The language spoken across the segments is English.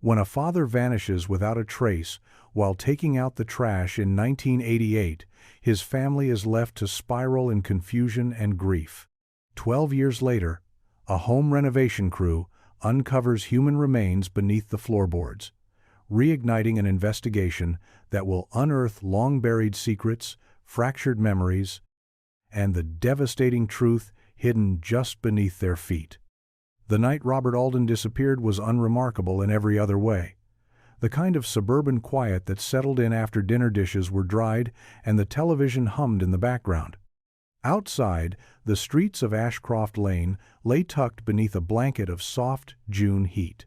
When a father vanishes without a trace while taking out the trash in 1988, his family is left to spiral in confusion and grief. 12 years later, a home renovation crew uncovers human remains beneath the floorboards, reigniting an investigation that will unearth long-buried secrets, fractured memories, and the devastating truth hidden just beneath their feet. The night Robert Alden disappeared was unremarkable in every other way. The kind of suburban quiet that settled in after dinner dishes were dried and the television hummed in the background. Outside, the streets of Ashcroft Lane lay tucked beneath a blanket of soft June heat.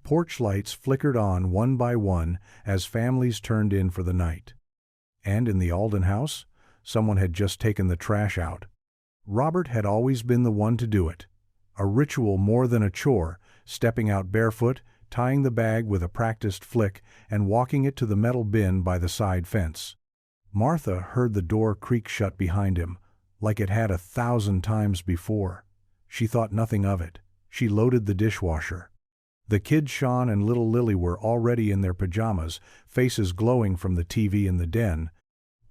Porch lights flickered on one by one as families turned in for the night. And in the Alden house, someone had just taken the trash out. Robert had always been the one to do it. A ritual more than a chore, stepping out barefoot, tying the bag with a practiced flick, and walking it to the metal bin by the side fence. Martha heard the door creak shut behind him, like it had 1,000 times before. She thought nothing of it. She loaded the dishwasher. The kids Sean and little Lily were already in their pajamas, faces glowing from the TV in the den.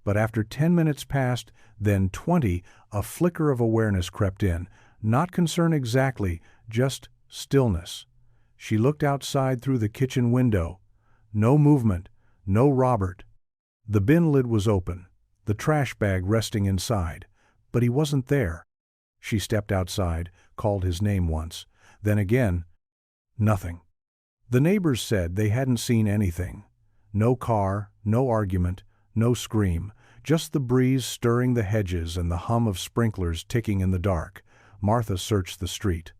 But after 10 minutes passed, then 20, a flicker of awareness crept in. Not concern exactly, just stillness. She looked outside through the kitchen window. No movement, no Robert. The bin lid was open, the trash bag resting inside, but he wasn't there. She stepped outside, called his name once, then again. Nothing. The neighbors said they hadn't seen anything. No car, no argument, no scream, just the breeze stirring the hedges and the hum of sprinklers ticking in the dark. Martha searched the street.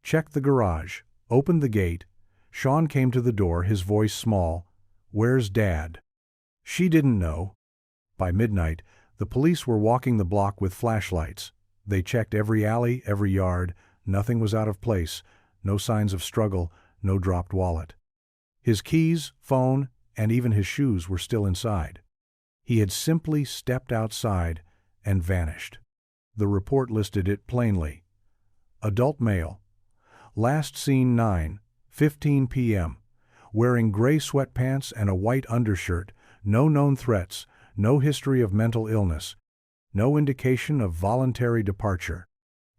Checked the garage, opened the gate. Sean came to the door, his voice small. "Where's Dad?" She didn't know. By midnight, the police were walking the block with flashlights. They checked every alley, every yard. Nothing was out of place. No signs of struggle, no dropped wallet. His keys, phone, and even his shoes were still inside. He had simply stepped outside and vanished. The report listed it plainly. Adult male. Last seen 9:15 p.m. Wearing gray sweatpants and a white undershirt. No known threats. No history of mental illness. No indication of voluntary departure.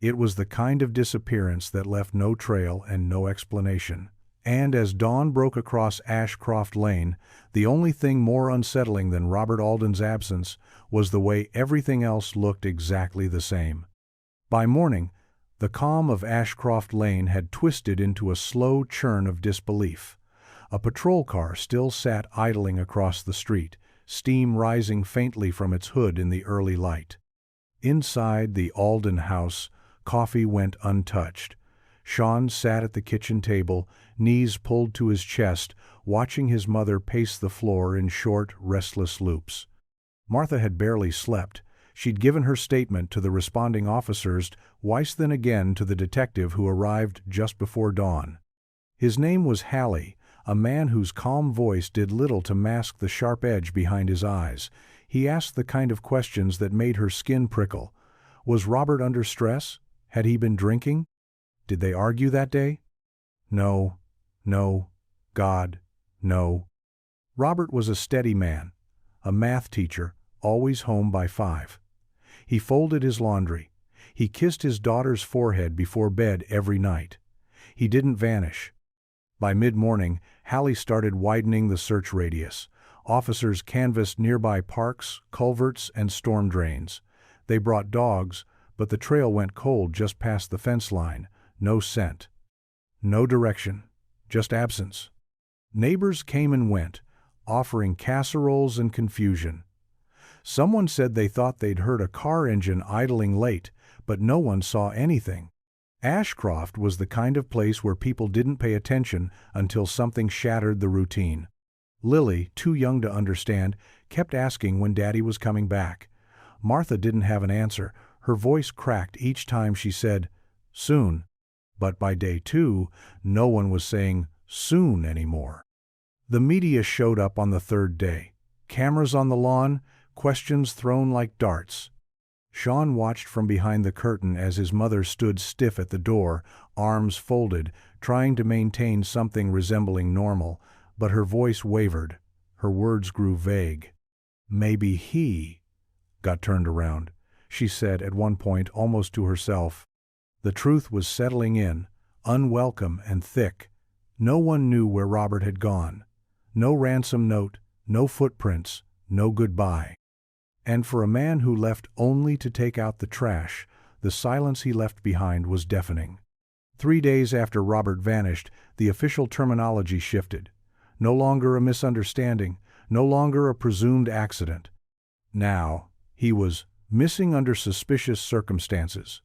It was the kind of disappearance that left no trail and no explanation. And as dawn broke across Ashcroft Lane, the only thing more unsettling than Robert Alden's absence was the way everything else looked exactly the same. By morning, the calm of Ashcroft Lane had twisted into a slow churn of disbelief. A patrol car still sat idling across the street, steam rising faintly from its hood in the early light. Inside the Alden house, coffee went untouched. Sean sat at the kitchen table, knees pulled to his chest, watching his mother pace the floor in short, restless loops. Martha had barely slept. She'd given her statement to the responding officers, twice then again to the detective who arrived just before dawn. His name was Hallie, a man whose calm voice did little to mask the sharp edge behind his eyes. He asked the kind of questions that made her skin prickle. Was Robert under stress? Had he been drinking? Did they argue that day? No, God, no. Robert was a steady man, a math teacher, always home by 5. He folded his laundry. He kissed his daughter's forehead before bed every night. He didn't vanish. By mid-morning, Hallie started widening the search radius. Officers canvassed nearby parks, culverts, and storm drains. They brought dogs, but the trail went cold just past the fence line. No scent. No direction. Just absence. Neighbors came and went, offering casseroles and confusion. Someone said they thought they'd heard a car engine idling late, but no one saw anything. Ashcroft was the kind of place where people didn't pay attention until something shattered the routine. Lily, too young to understand, kept asking when Daddy was coming back. Martha didn't have an answer. Her voice cracked each time she said, "Soon." But by day 2, no one was saying soon anymore. The media showed up on the 3rd day. Cameras on the lawn, questions thrown like darts. Sean watched from behind the curtain as his mother stood stiff at the door, arms folded, trying to maintain something resembling normal, but her voice wavered. Her words grew vague. "Maybe he got turned around," she said at one point almost to herself. The truth was settling in, unwelcome and thick. No one knew where Robert had gone. No ransom note, no footprints, no goodbye. And for a man who left only to take out the trash, the silence he left behind was deafening. 3 days after Robert vanished, the official terminology shifted. No longer a misunderstanding, no longer a presumed accident. Now, he was missing under suspicious circumstances.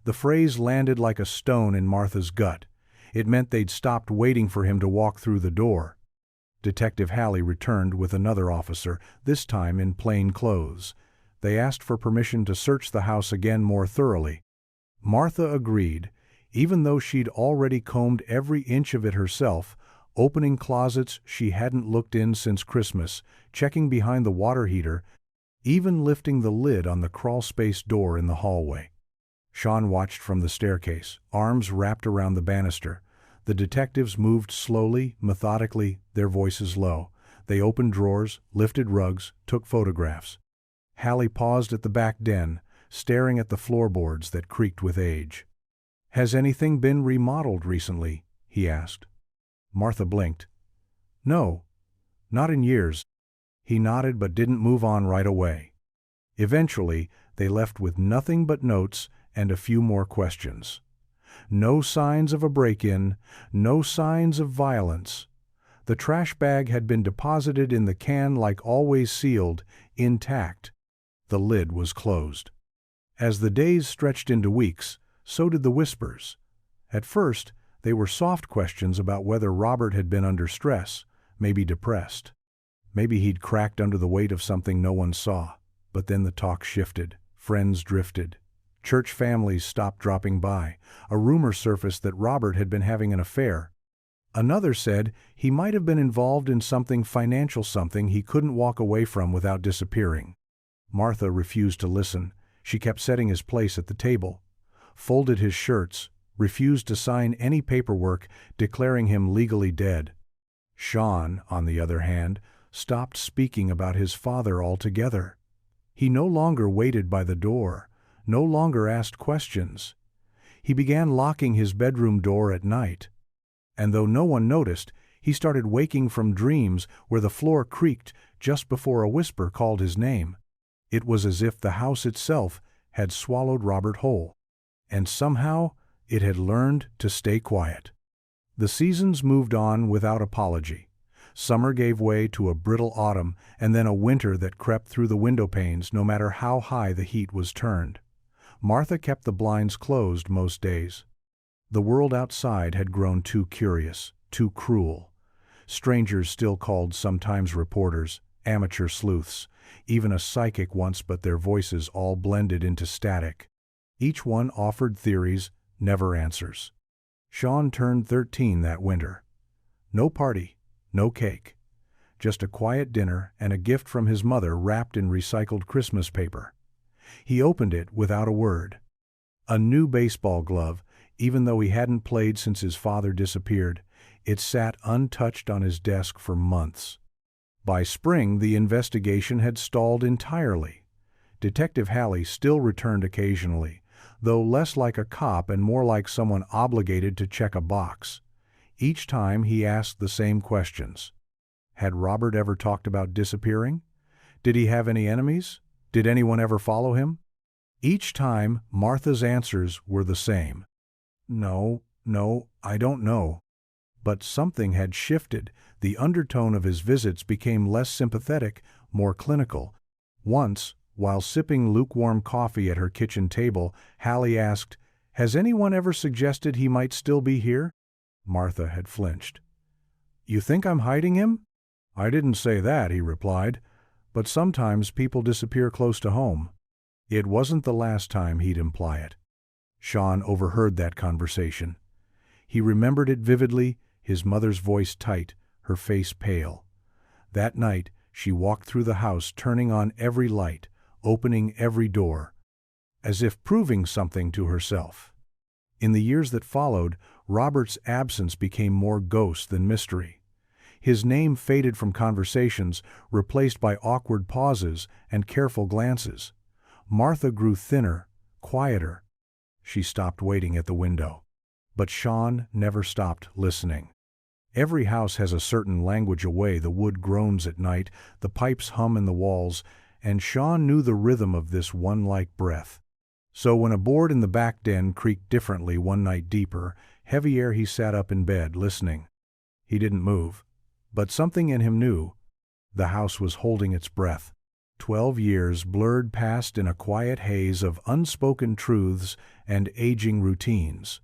The phrase landed like a stone in Martha's gut. It meant they'd stopped waiting for him to walk through the door. Detective Halley returned with another officer, this time in plain clothes. They asked for permission to search the house again more thoroughly. Martha agreed, even though she'd already combed every inch of it herself, opening closets she hadn't looked in since Christmas, checking behind the water heater, even lifting the lid on the crawlspace door in the hallway. Sean watched from the staircase, arms wrapped around the banister. The detectives moved slowly, methodically, their voices low. They opened drawers, lifted rugs, took photographs. Halley paused at the back den, staring at the floorboards that creaked with age. "Has anything been remodeled recently?" he asked. Martha blinked. "No, not in years." He nodded but didn't move on right away. Eventually, they left with nothing but notes and a few more questions. No signs of a break-in, no signs of violence. The trash bag had been deposited in the can like always sealed, intact. The lid was closed. As the days stretched into weeks, so did the whispers. At first, they were soft questions about whether Robert had been under stress, maybe depressed. Maybe he'd cracked under the weight of something no one saw. But then the talk shifted. Friends drifted. Church families stopped dropping by. A rumor surfaced that Robert had been having an affair. Another said he might have been involved in something financial, something he couldn't walk away from without disappearing. Martha refused to listen. She kept setting his place at the table, folded his shirts, refused to sign any paperwork declaring him legally dead. Sean, on the other hand, stopped speaking about his father altogether. He no longer waited by the door, no longer asked questions. He began locking his bedroom door at night. And though no one noticed, he started waking from dreams where the floor creaked just before a whisper called his name. It was as if the house itself had swallowed Robert whole. And somehow it had learned to stay quiet. The seasons moved on without apology. Summer gave way to a brittle autumn and then a winter that crept through the window panes no matter how high the heat was turned. Martha kept the blinds closed most days. The world outside had grown too curious, too cruel. Strangers still called, sometimes reporters, amateur sleuths, even a psychic once, but their voices all blended into static. Each one offered theories, never answers. Sean turned 13 that winter. No party, no cake. Just a quiet dinner and a gift from his mother wrapped in recycled Christmas paper. He opened it without a word. A new baseball glove, even though he hadn't played since his father disappeared. It sat untouched on his desk for months. By spring, the investigation had stalled entirely. Detective Halley still returned occasionally, though less like a cop and more like someone obligated to check a box. Each time he asked the same questions. Had Robert ever talked about disappearing? Did he have any enemies? Did anyone ever follow him? Each time, Martha's answers were the same. No, I don't know. But something had shifted. The undertone of his visits became less sympathetic, more clinical. Once, while sipping lukewarm coffee at her kitchen table, Halley asked, "Has anyone ever suggested he might still be here?" Martha had flinched. "You think I'm hiding him?" "I didn't say that," he replied, "but sometimes people disappear close to home." It wasn't the last time he'd imply it. Sean overheard that conversation. He remembered it vividly, his mother's voice tight, her face pale. That night, she walked through the house, turning on every light, opening every door, as if proving something to herself. In the years that followed, Robert's absence became more ghost than mystery. His name faded from conversations, replaced by awkward pauses and careful glances. Martha grew thinner, quieter. She stopped waiting at the window. But Sean never stopped listening. Every house has a certain language away. The wood groans at night, the pipes hum in the walls, and Sean knew the rhythm of this one like breath. So when a board in the back den creaked differently one night deeper, heavy air, he sat up in bed, listening. He didn't move. But something in him knew. The house was holding its breath. 12 years blurred past in a quiet haze of unspoken truths and aging routines.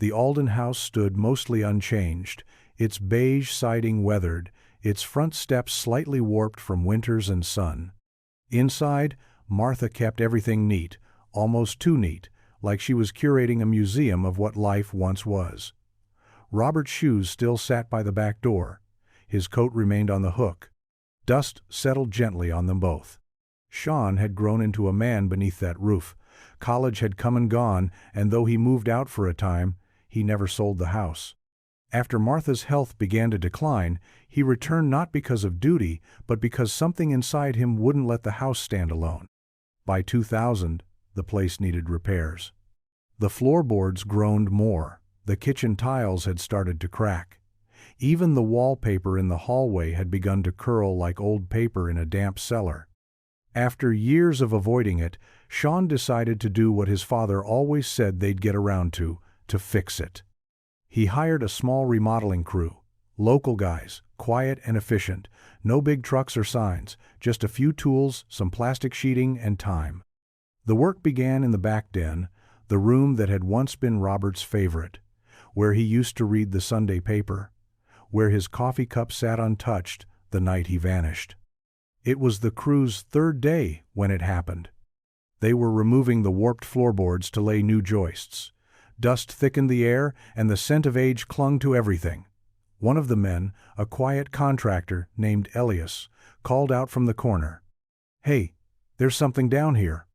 The Alden house stood mostly unchanged, its beige siding weathered, its front steps slightly warped from winters and sun. Inside, Martha kept everything neat, almost too neat, like she was curating a museum of what life once was. Robert's shoes still sat by the back door. His coat remained on the hook. Dust settled gently on them both. Sean had grown into a man beneath that roof. College had come and gone, and though he moved out for a time, he never sold the house. After Martha's health began to decline, he returned not because of duty, but because something inside him wouldn't let the house stand alone. By 2000, the place needed repairs. The floorboards groaned more. The kitchen tiles had started to crack. Even the wallpaper in the hallway had begun to curl like old paper in a damp cellar. After years of avoiding it, Sean decided to do what his father always said they'd get around to fix it. He hired a small remodeling crew. Local guys, quiet and efficient, no big trucks or signs, just a few tools, some plastic sheeting, and time. The work began in the back den, the room that had once been Robert's favorite, where he used to read the Sunday paper, where his coffee cup sat untouched the night he vanished. It was the crew's third day when it happened. They were removing the warped floorboards to lay new joists. Dust thickened the air, and the scent of age clung to everything. One of the men, a quiet contractor named Elias, called out from the corner, "Hey, there's something down here."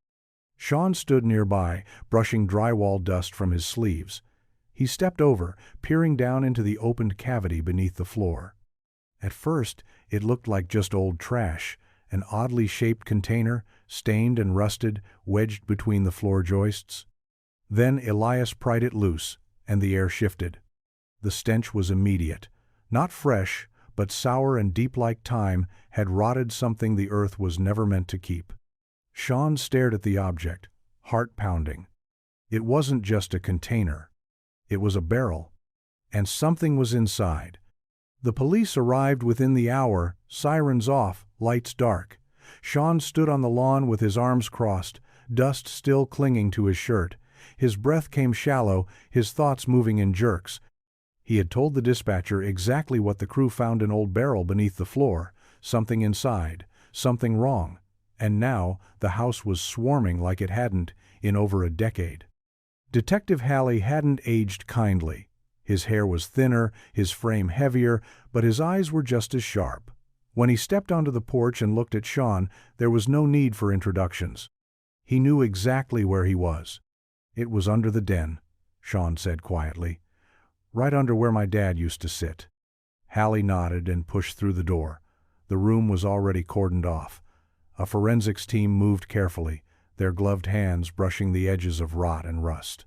Sean stood nearby, brushing drywall dust from his sleeves. He stepped over, peering down into the opened cavity beneath the floor. At first, it looked like just old trash, an oddly shaped container, stained and rusted, wedged between the floor joists. Then Elias pried it loose, and the air shifted. The stench was immediate. Not fresh, but sour and deep like time had rotted something the earth was never meant to keep. Sean stared at the object, heart pounding. It wasn't just a container. It was a barrel. And something was inside. The police arrived within the hour, sirens off, lights dark. Sean stood on the lawn with his arms crossed, dust still clinging to his shirt. His breath came shallow, his thoughts moving in jerks. He had told the dispatcher exactly what the crew found: an old barrel beneath the floor, something inside, something wrong. And now the house was swarming like it hadn't in over a decade. Detective Halley hadn't aged kindly. His hair was thinner, his frame heavier, but his eyes were just as sharp. When he stepped onto the porch and looked at Sean, there was no need for introductions. He knew exactly where he was. "It was under the den," Sean said quietly. "Right under where my dad used to sit." Halley nodded and pushed through the door. The room was already cordoned off. A forensics team moved carefully, their gloved hands brushing the edges of rot and rust.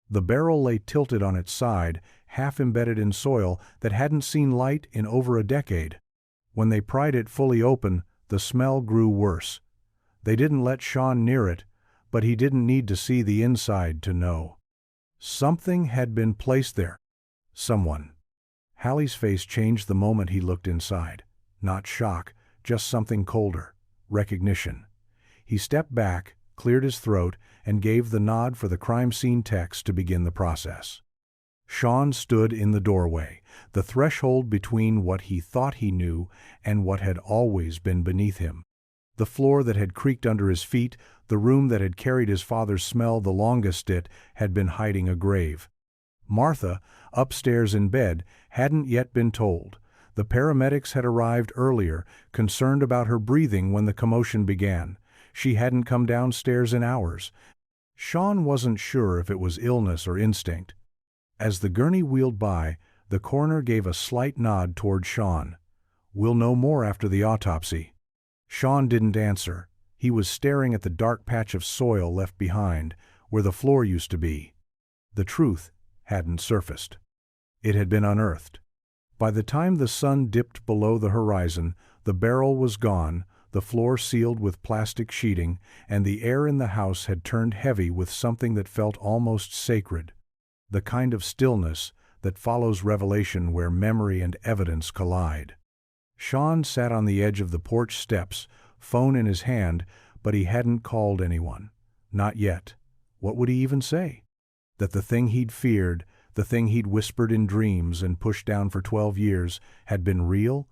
The barrel lay tilted on its side, half embedded in soil that hadn't seen light in over a decade. When they pried it fully open, the smell grew worse. They didn't let Sean near it, but he didn't need to see the inside to know. Something had been placed there. Someone. Halley's face changed the moment he looked inside. Not shock, just something colder. Recognition. He stepped back, cleared his throat, and gave the nod for the crime scene techs to begin the process. Sean stood in the doorway, the threshold between what he thought he knew and what had always been beneath him. The floor that had creaked under his feet, the room that had carried his father's smell the longest, it had been hiding a grave. Martha, upstairs in bed, hadn't yet been told. The paramedics had arrived earlier, concerned about her breathing when the commotion began. She hadn't come downstairs in hours. Sean wasn't sure if it was illness or instinct. As the gurney wheeled by, the coroner gave a slight nod toward Sean. "We'll know more after the autopsy." Sean didn't answer. He was staring at the dark patch of soil left behind, where the floor used to be. The truth hadn't surfaced. It had been unearthed. By the time the sun dipped below the horizon, the barrel was gone, the floor sealed with plastic sheeting, and the air in the house had turned heavy with something that felt almost sacred. The kind of stillness that follows revelation where memory and evidence collide. Sean sat on the edge of the porch steps, phone in his hand, but he hadn't called anyone. Not yet. What would he even say? That the thing he'd feared, the thing he'd whispered in dreams and pushed down for 12 years, had been real?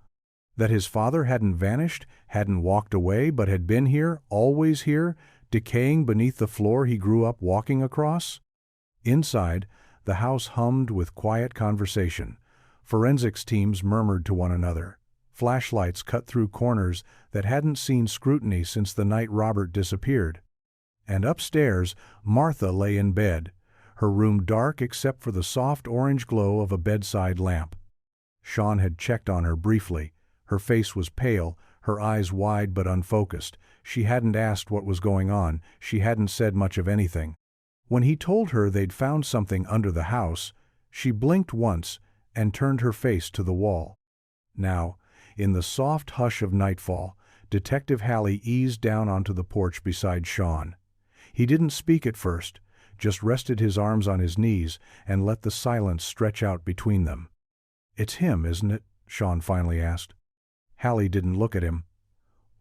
That his father hadn't vanished, hadn't walked away, but had been here, always here, decaying beneath the floor he grew up walking across? Inside, the house hummed with quiet conversation. Forensics teams murmured to one another. Flashlights cut through corners that hadn't seen scrutiny since the night Robert disappeared. And upstairs, Martha lay in bed, her room dark except for the soft orange glow of a bedside lamp. Sean had checked on her briefly. Her face was pale, her eyes wide but unfocused. She hadn't asked what was going on, she hadn't said much of anything. When he told her they'd found something under the house, she blinked once and turned her face to the wall. Now, in the soft hush of nightfall, Detective Halley eased down onto the porch beside Sean. He didn't speak at first, just rested his arms on his knees and let the silence stretch out between them. "It's him, isn't it?" Sean finally asked. Halley didn't look at him.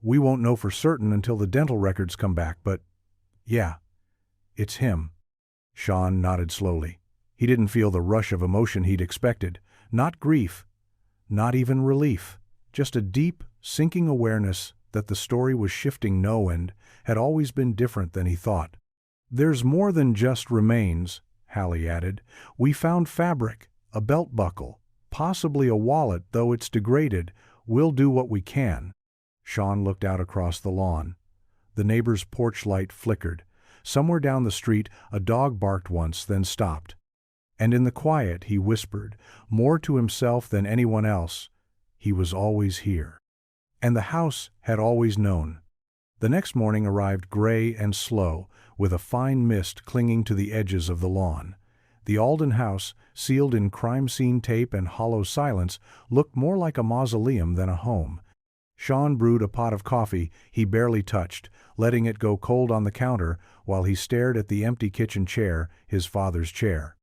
"We won't know for certain until the dental records come back, but yeah, it's him." Sean nodded slowly. He didn't feel the rush of emotion he'd expected. Not grief, not even relief. Just a deep, sinking awareness that the story was shifting and had always been different than he thought. "There's more than just remains," Halley added. "We found fabric, a belt buckle, possibly a wallet, though it's degraded. We'll do what we can." Sean looked out across the lawn. The neighbor's porch light flickered. Somewhere down the street, a dog barked once, then stopped. And in the quiet, he whispered, more to himself than anyone else, he was always here. And the house had always known. The next morning arrived gray and slow, with a fine mist clinging to the edges of the lawn. The Alden house, sealed in crime scene tape and hollow silence, looked more like a mausoleum than a home. Sean brewed a pot of coffee he barely touched, letting it go cold on the counter while he stared at the empty kitchen chair, his father's chair.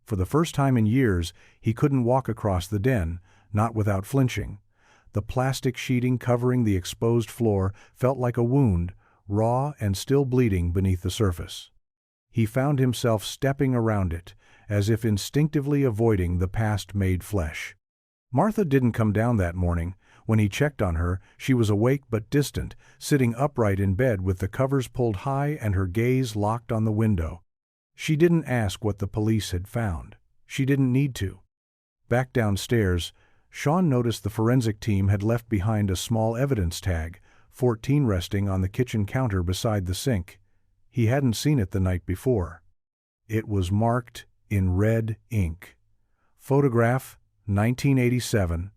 For the first time in years, he couldn't walk across the den, not without flinching. The plastic sheeting covering the exposed floor felt like a wound, raw and still bleeding beneath the surface. He found himself stepping around it, as if instinctively avoiding the past made flesh. Martha didn't come down that morning. When he checked on her, she was awake but distant, sitting upright in bed with the covers pulled high and her gaze locked on the window. She didn't ask what the police had found. She didn't need to. Back downstairs, Sean noticed the forensic team had left behind a small evidence tag, 14 resting on the kitchen counter beside the sink. He hadn't seen it the night before. It was marked in red ink. Photograph, 1987,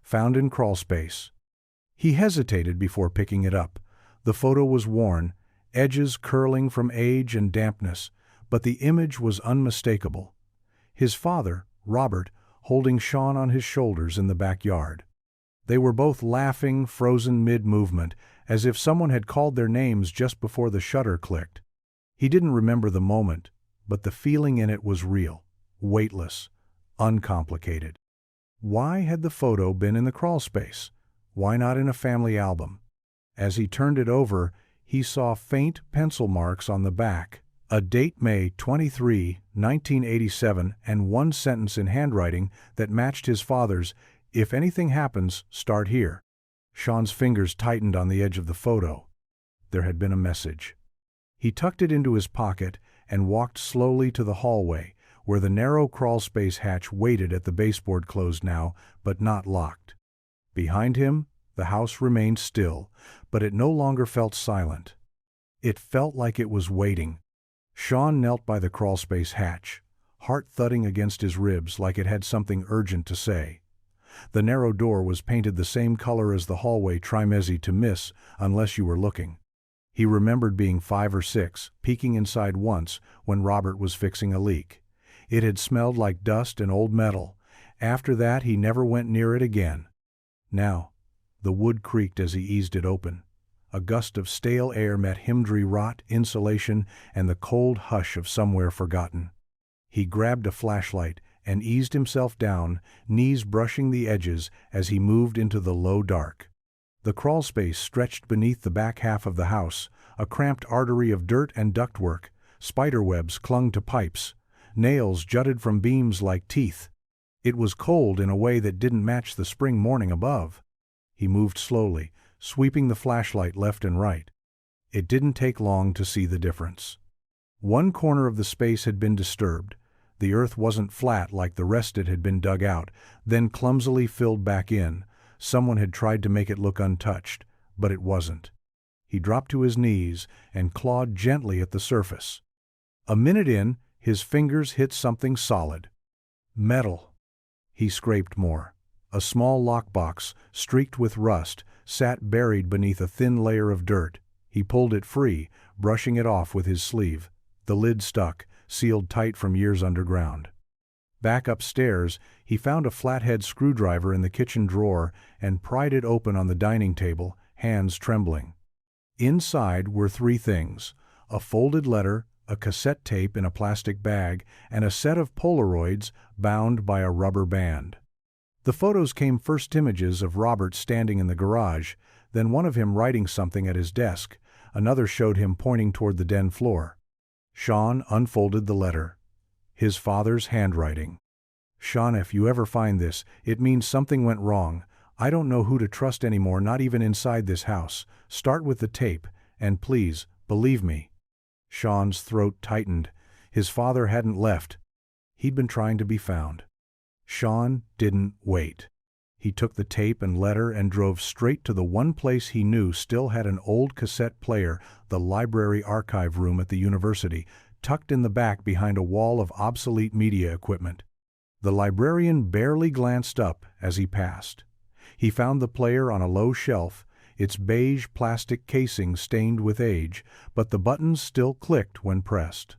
found in crawlspace. He hesitated before picking it up. The photo was worn, edges curling from age and dampness, but the image was unmistakable. His father, Robert, holding Sean on his shoulders in the backyard. They were both laughing, frozen mid-movement, as if someone had called their names just before the shutter clicked. He didn't remember the moment, but the feeling in it was real, weightless, uncomplicated. Why had the photo been in the crawlspace? Why not in a family album? As he turned it over, he saw faint pencil marks on the back, a date May 23, 1987, and one sentence in handwriting that matched his father's, "If anything happens, start here." Sean's fingers tightened on the edge of the photo. There had been a message. He tucked it into his pocket and walked slowly to the hallway, where the narrow crawlspace hatch waited at the baseboard closed now, but not locked. Behind him, the house remained still, but it no longer felt silent. It felt like it was waiting. Sean knelt by the crawlspace hatch, heart thudding against his ribs like it had something urgent to say. The narrow door was painted the same color as the hallway, trimesi to miss unless you were looking. He remembered being 5 or 6, peeking inside once when Robert was fixing a leak. It had smelled like dust and old metal. After that he never went near it again. Now, the wood creaked as he eased it open. A gust of stale air met hymdry rot, insulation, and the cold hush of somewhere forgotten. He grabbed a flashlight and eased himself down, knees brushing the edges as he moved into the low dark. The crawlspace stretched beneath the back half of the house, a cramped artery of dirt and ductwork. Spiderwebs clung to pipes. Nails jutted from beams like teeth. It was cold in a way that didn't match the spring morning above. He moved slowly, sweeping the flashlight left and right. It didn't take long to see the difference. One corner of the space had been disturbed. The earth wasn't flat like the rest. It had been dug out, then clumsily filled back in. Someone had tried to make it look untouched, but it wasn't. He dropped to his knees and clawed gently at the surface. A minute in, his fingers hit something solid. Metal. He scraped more. A small lockbox, streaked with rust, sat buried beneath a thin layer of dirt. He pulled it free, brushing it off with his sleeve. The lid stuck, sealed tight from years underground. Back upstairs, he found a flathead screwdriver in the kitchen drawer and pried it open on the dining table, hands trembling. Inside were 3 things: a folded letter, a cassette tape in a plastic bag, and a set of Polaroids bound by a rubber band. The photos came first images of Robert standing in the garage, then one of him writing something at his desk. Another showed him pointing toward the den floor. Sean unfolded the letter. His father's handwriting. "Sean, if you ever find this, it means something went wrong. I don't know who to trust anymore, not even inside this house. Start with the tape, and please, believe me." Sean's throat tightened. His father hadn't left. He'd been trying to be found. Sean didn't wait. He took the tape and letter and drove straight to the one place he knew still had an old cassette player, the library archive room at the university, tucked in the back behind a wall of obsolete media equipment. The librarian barely glanced up as he passed. He found the player on a low shelf, its beige plastic casing stained with age, but the buttons still clicked when pressed.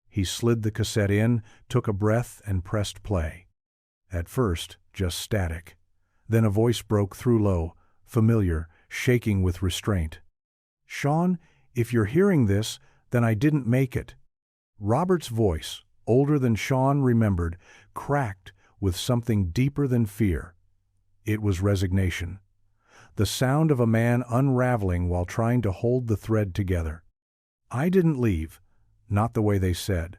He slid the cassette in, took a breath, and pressed play. At first, just static. Then a voice broke through, low, familiar, shaking with restraint. "Sean, if you're hearing this, then I didn't make it." Robert's voice, older than Sean remembered, cracked with something deeper than fear. It was resignation. The sound of a man unraveling while trying to hold the thread together. "I didn't leave. Not the way they said.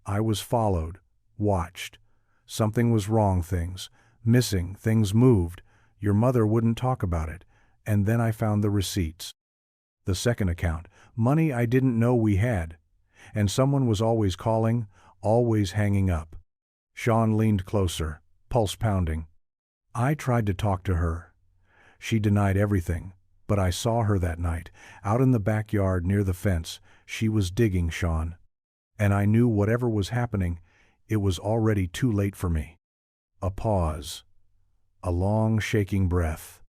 I was followed, watched. Something was wrong, things missing, things moved. Your mother wouldn't talk about it. And then I found the receipts. The second account, money I didn't know we had. And someone was always calling, always hanging up." Sean leaned closer, pulse pounding. "I tried to talk to her. She denied everything, but I saw her that night, out in the backyard near the fence. She was digging, Sean. And I knew whatever was happening, it was already too late for me." A pause. A long, shaking breath.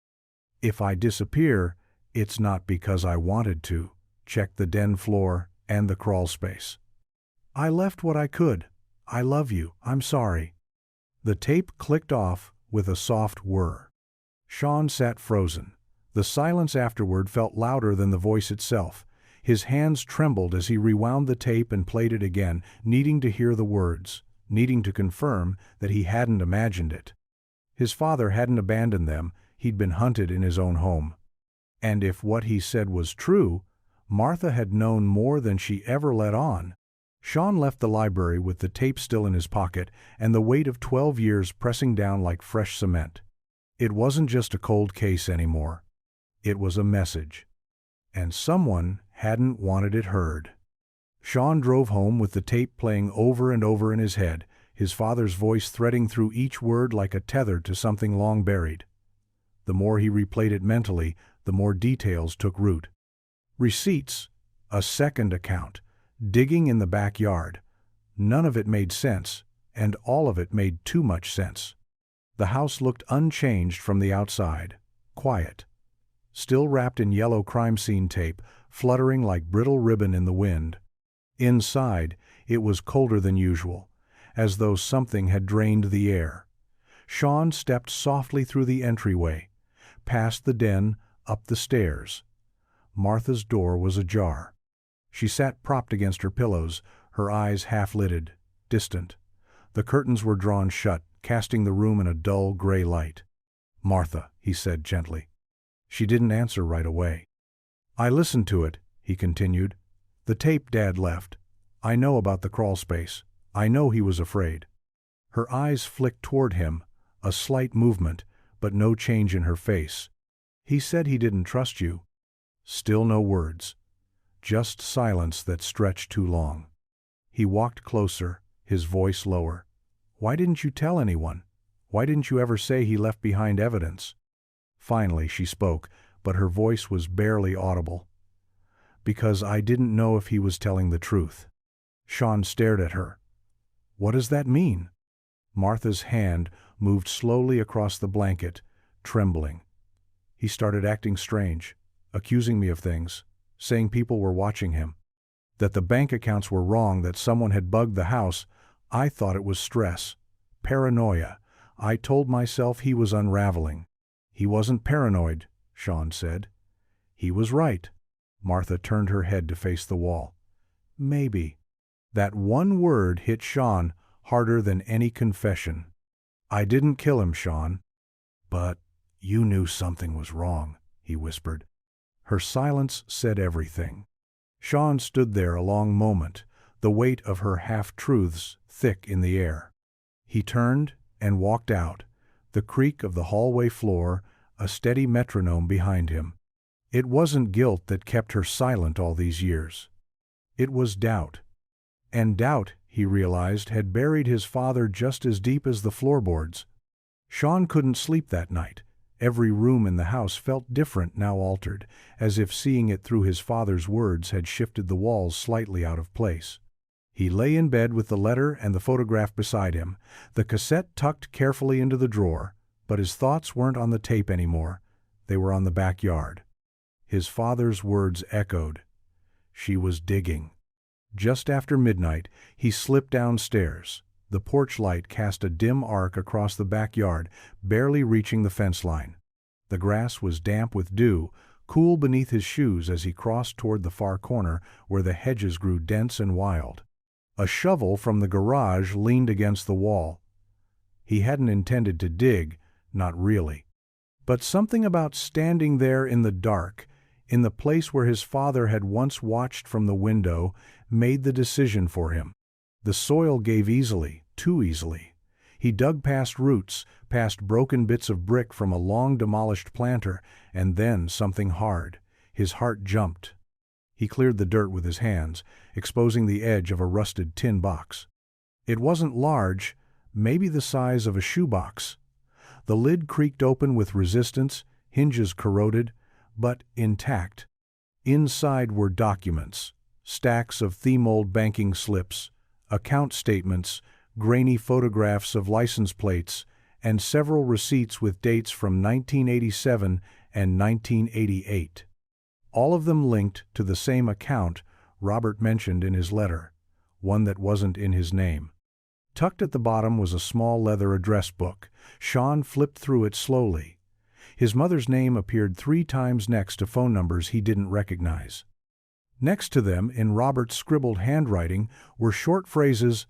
"If I disappear, it's not because I wanted to. Check the den floor and the crawl space. I left what I could. I love you. I'm sorry." The tape clicked off with a soft whir. Sean sat frozen. The silence afterward felt louder than the voice itself. His hands trembled as he rewound the tape and played it again, needing to hear the words, needing to confirm that he hadn't imagined it. His father hadn't abandoned them. He'd been hunted in his own home. And if what he said was true, Martha had known more than she ever let on. Sean left the library with the tape still in his pocket and the weight of 12 years pressing down like fresh cement. It wasn't just a cold case anymore. It was a message. And someone hadn't wanted it heard. Sean drove home with the tape playing over and over in his head, his father's voice threading through each word like a tether to something long buried. The more he replayed it mentally, the more details took root. Receipts, a second account, Digging in the backyard. None of it made sense, and all of it made too much sense. The house looked unchanged from the outside, quiet. Still wrapped in yellow crime scene tape, fluttering like brittle ribbon in the wind. Inside, it was colder than usual, as though something had drained the air. Sean stepped softly through the entryway, past the den, up the stairs. Martha's door was ajar. She sat propped against her pillows, her eyes half-lidded, distant. The curtains were drawn shut, casting the room in a dull gray light. "Martha," he said gently. She didn't answer right away. "I listened to it," he continued. "The tape Dad left. I know about the crawl space. I know he was afraid." Her eyes flicked toward him, a slight movement, but no change in her face. "He said he didn't trust you." Still no words. Just silence that stretched too long. He walked closer, his voice lower. "Why didn't you tell anyone? Why didn't you ever say he left behind evidence?" Finally she spoke, but her voice was barely audible. "Because I didn't know if he was telling the truth." Sean stared at her. "What does that mean?" Martha's hand moved slowly across the blanket, trembling. "He started acting strange, accusing me of things, saying people were watching him. That the bank accounts were wrong, that someone had bugged the house. I thought it was stress, paranoia. I told myself he was unraveling." "He wasn't paranoid," Sean said. "He was right." Martha turned her head to face the wall. "Maybe." That one word hit Sean harder than any confession. "I didn't kill him, Sean." "But you knew something was wrong," he whispered. Her silence said everything. Sean stood there a long moment, the weight of her half-truths thick in the air. He turned and walked out, the creak of the hallway floor a steady metronome behind him. It wasn't guilt that kept her silent all these years. It was doubt. And doubt, he realized, had buried his father just as deep as the floorboards. Sean couldn't sleep that night. Every room in the house felt different, now altered, as if seeing it through his father's words had shifted the walls slightly out of place. He lay in bed with the letter and the photograph beside him, the cassette tucked carefully into the drawer, but his thoughts weren't on the tape anymore. They were on the backyard. His father's words echoed. She was digging. Just after midnight, he slipped downstairs. The porch light cast a dim arc across the backyard, barely reaching the fence line. The grass was damp with dew, cool beneath his shoes as he crossed toward the far corner where the hedges grew dense and wild. A shovel from the garage leaned against the wall. He hadn't intended to dig, not really. But something about standing there in the dark, in the place where his father had once watched from the window, made the decision for him. The soil gave easily, too easily. He dug past roots, past broken bits of brick from a long-demolished planter, and then something hard. His heart jumped. He cleared the dirt with his hands, exposing the edge of a rusted tin box. It wasn't large, maybe the size of a shoebox. The lid creaked open with resistance, hinges corroded, but intact. Inside were documents, stacks of theme-old banking slips, account statements, grainy photographs of license plates, and several receipts with dates from 1987 and 1988. All of them linked to the same account Robert mentioned in his letter, one that wasn't in his name. Tucked at the bottom was a small leather address book. Sean flipped through it slowly. His mother's name appeared 3 times next to phone numbers he didn't recognize. Next to them, in Robert's scribbled handwriting, were short phrases: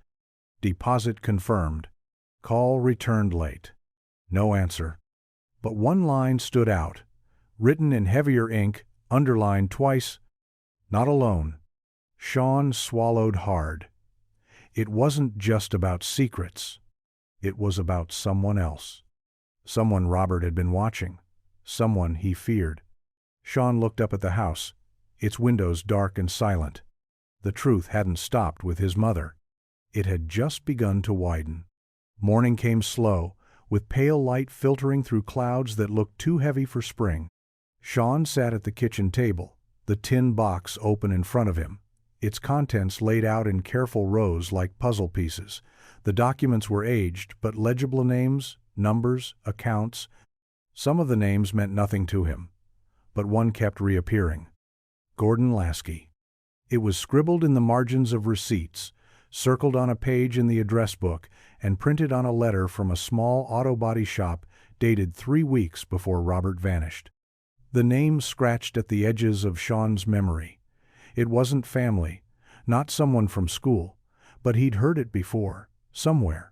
"Deposit confirmed. Call returned late." No answer. But one line stood out, written in heavier ink, underlined twice: "Not alone." Sean swallowed hard. It wasn't just about secrets. It was about someone else. Someone Robert had been watching. Someone he feared. Sean looked up at the house, its windows dark and silent. The truth hadn't stopped with his mother. It had just begun to widen. Morning came slow, with pale light filtering through clouds that looked too heavy for spring. Sean sat at the kitchen table, the tin box open in front of him. its contents laid out in careful rows like puzzle pieces. The documents were aged, but legible names, numbers, accounts. Some of the names meant nothing to him, but one kept reappearing. Gordon Lasky. It was scribbled in the margins of receipts, circled on a page in the address book, and printed on a letter from a small auto body shop dated 3 weeks before Robert vanished. The name scratched at the edges of Sean's memory. It wasn't family, not someone from school, but he'd heard it before, somewhere.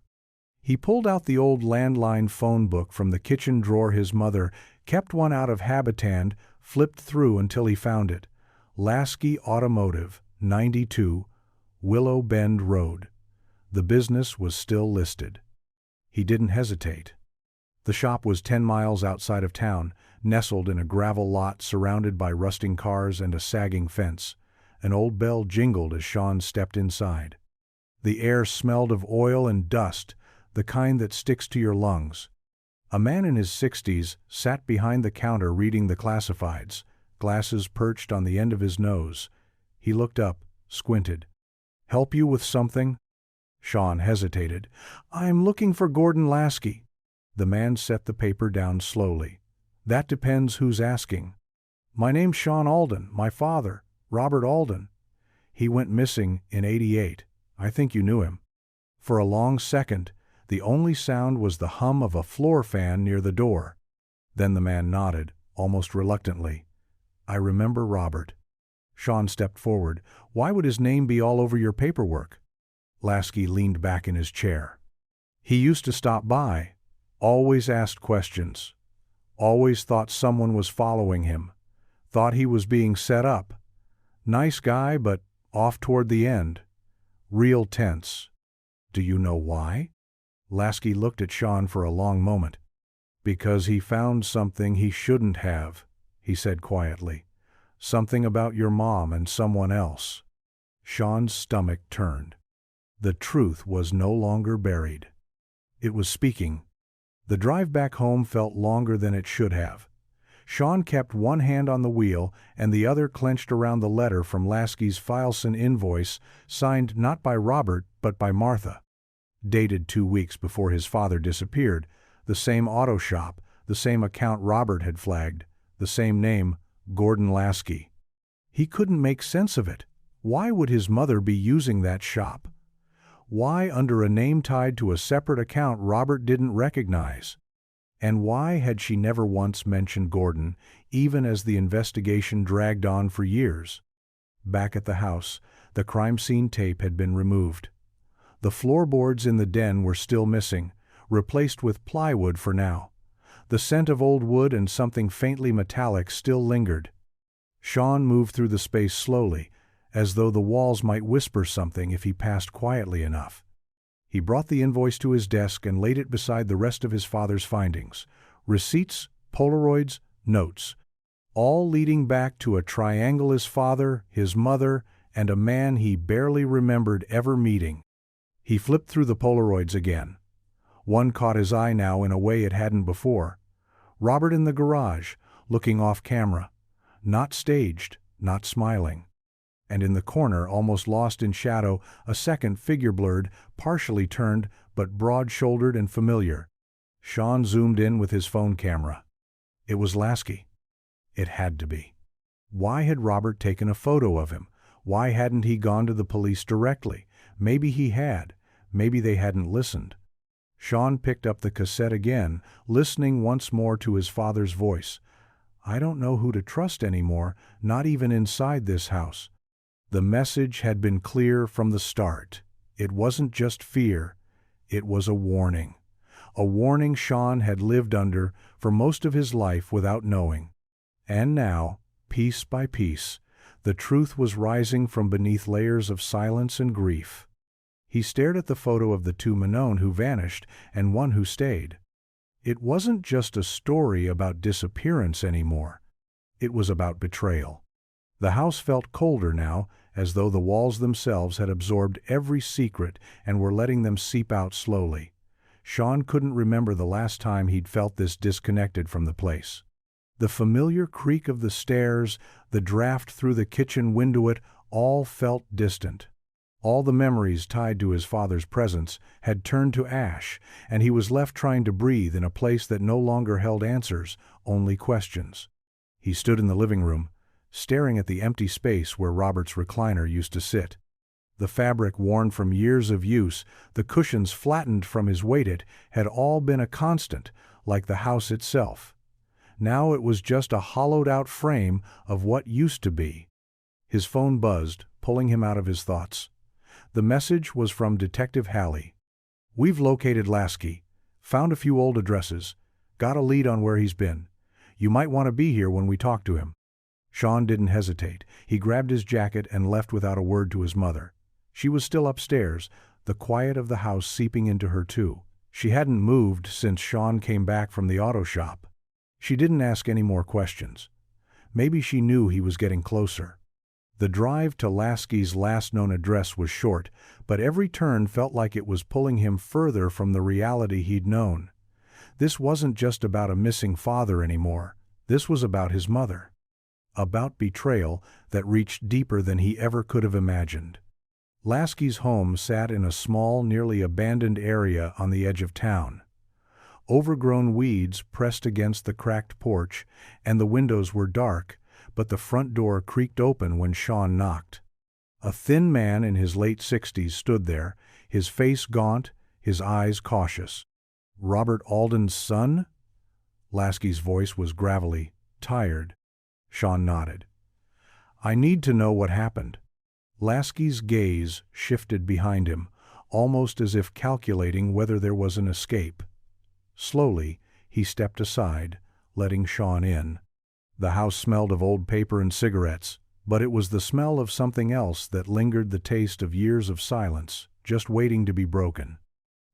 He pulled out the old landline phone book from the kitchen drawer his mother kept, one out of habit, and flipped through until he found it. Lasky Automotive, 92, Willow Bend Road. The business was still listed. He didn't hesitate. The shop was 10 miles outside of town, nestled in a gravel lot surrounded by rusting cars and a sagging fence. An old bell jingled as Sean stepped inside. The air smelled of oil and dust, the kind that sticks to your lungs. A man in his 60s sat behind the counter reading the classifieds, glasses perched on the end of his nose. He looked up, squinted. "Help you with something?" Sean hesitated. "I'm looking for Gordon Lasky." The man set the paper down slowly. "That depends who's asking." "My name's Sean Alden, my father, Robert Alden. He went missing in '88. I think you knew him." For a long second, the only sound was the hum of a floor fan near the door. Then the man nodded, almost reluctantly. "I remember Robert." Sean stepped forward. "Why would his name be all over your paperwork?" Lasky leaned back in his chair. "He used to stop by, always asked questions, always thought someone was following him, thought he was being set up. Nice guy, but off toward the end. Real tense." "Do you know why?" Lasky looked at Sean for a long moment. "Because he found something he shouldn't have," he said quietly. "Something about your mom and someone else." Sean's stomach turned. The truth was no longer buried. It was speaking. The drive back home felt longer than it should have. Sean kept one hand on the wheel and the other clenched around the letter from Lasky's Fileson invoice, signed not by Robert but by Martha. Dated 2 weeks before his father disappeared, the same auto shop, the same account Robert had flagged, the same name, Gordon Lasky. He couldn't make sense of it. Why would his mother be using that shop? Why under a name tied to a separate account Robert didn't recognize? And why had she never once mentioned Gordon, even as the investigation dragged on for years? Back at the house, the crime scene tape had been removed. The floorboards in the den were still missing, replaced with plywood for now. The scent of old wood and something faintly metallic still lingered. Sean moved through the space slowly, as though the walls might whisper something if he passed quietly enough. He brought the invoice to his desk and laid it beside the rest of his father's findings. Receipts, Polaroids, notes. All leading back to a triangle: his father, his mother, and a man he barely remembered ever meeting. He flipped through the Polaroids again. One caught his eye now in a way it hadn't before. Robert in the garage, looking off camera. Not staged, not smiling. And in the corner, almost lost in shadow, a second figure, blurred, partially turned, but broad-shouldered and familiar. Sean zoomed in with his phone camera. It was Lasky. It had to be. Why had Robert taken a photo of him? Why hadn't he gone to the police directly? Maybe he had. Maybe they hadn't listened. Sean picked up the cassette again, listening once more to his father's voice. "I don't know who to trust anymore, not even inside this house." The message had been clear from the start. It wasn't just fear, it was a warning. A warning Sean had lived under for most of his life without knowing. And now, piece by piece, the truth was rising from beneath layers of silence and grief. He stared at the photo of the two Manon who vanished and one who stayed. It wasn't just a story about disappearance anymore. It was about betrayal. The house felt colder now, as though the walls themselves had absorbed every secret and were letting them seep out slowly. Sean couldn't remember the last time he'd felt this disconnected from the place. The familiar creak of the stairs, the draft through the kitchen windowet, All felt distant. All the memories tied to his father's presence had turned to ash, and he was left trying to breathe in a place that no longer held answers, only questions. He stood in the living room, staring at the empty space where Robert's recliner used to sit. The fabric worn from years of use, the cushions flattened from his weight, it had all been a constant, like the house itself. Now it was just a hollowed-out frame of what used to be. His phone buzzed, pulling him out of his thoughts. The message was from Detective Halley. "We've located Lasky, found a few old addresses, got a lead on where he's been. You might want to be here when we talk to him." Sean didn't hesitate. He grabbed his jacket and left without a word to his mother. She was still upstairs, the quiet of the house seeping into her too. She hadn't moved since Sean came back from the auto shop. She didn't ask any more questions. Maybe she knew he was getting closer. The drive to Lasky's last known address was short, but every turn felt like it was pulling him further from the reality he'd known. This wasn't just about a missing father anymore. This was about his mother. About betrayal that reached deeper than he ever could have imagined. Lasky's home sat in a small, nearly abandoned area on the edge of town. Overgrown weeds pressed against the cracked porch, and the windows were dark, but the front door creaked open when Sean knocked. A thin man in his late 60s stood there, his face gaunt, his eyes cautious. "Robert Alden's son?" Lasky's voice was gravelly, tired. Sean nodded. "I need to know what happened." Lasky's gaze shifted behind him, almost as if calculating whether there was an escape. Slowly, he stepped aside, letting Sean in. The house smelled of old paper and cigarettes, but it was the smell of something else that lingered, the taste of years of silence, just waiting to be broken.